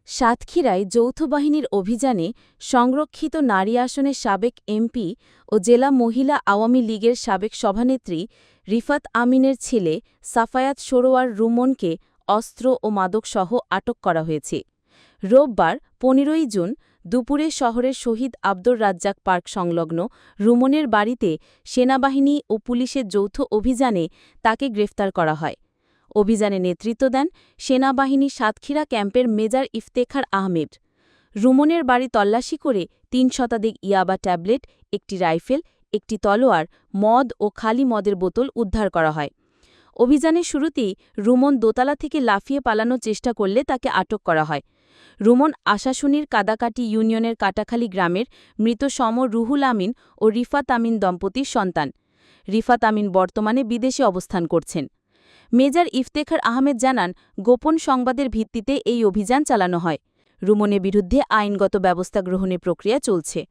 সাতক্ষীরায় যৌথ বাহিনীর অভিযানে সংরক্ষিত নারী আসনের সাবেক এমপি ও জেলা মহিলা আওয়ামী লীগের সাবেক সভানেত্রী রিফাত আমিনের ছেলে সাফায়াত সরোয়ার রুমনকে অস্ত্র ও মাদকসহ আটক করা হয়েছে। রোববার ১৫ জুন দুপুরে শহরের শহীদ আব্দুর রাজ্জাক পার্ক সংলগ্ন রুমনের বাড়িতে সেনাবাহিনী ও পুলিশের যৌথ অভিযানে তাকে গ্রেফতার করা হয়। অভিযানে নেতৃত্ব দেন সেনাবাহিনী সাতক্ষীরা ক্যাম্পের মেজর ইফতেখার আহমেদ। রুমনের বাড়ি তল্লাশি করে ৩ শতাধিক ইয়াবা ট্যাবলেট, একটি রাইফেল, একটি তলোয়ার, মদ ও খালি মদের বোতল উদ্ধার করা হয়। অভিযানের শুরুতেই রুমন দোতলা থেকে লাফিয়ে পালানোর চেষ্টা করলে তাকে আটক করা হয়। রুমন আশাশুনির কাদাকাটি ইউনিয়নের কাটাখালী গ্রামের মৃত সম রুহুল আমিন ও রিফাত আমিন দম্পতির সন্তান। রিফাত আমিন বর্তমানে বিদেশে অবস্থান করছেন। মেজর ইফতেখার আহমেদ জানান, গোপন সংবাদের ভিত্তিতে এই অভিযান চালানো হয়। রুমনের বিরুদ্ধে আইনগত ব্যবস্থা গ্রহণের প্রক্রিয়া চলছে।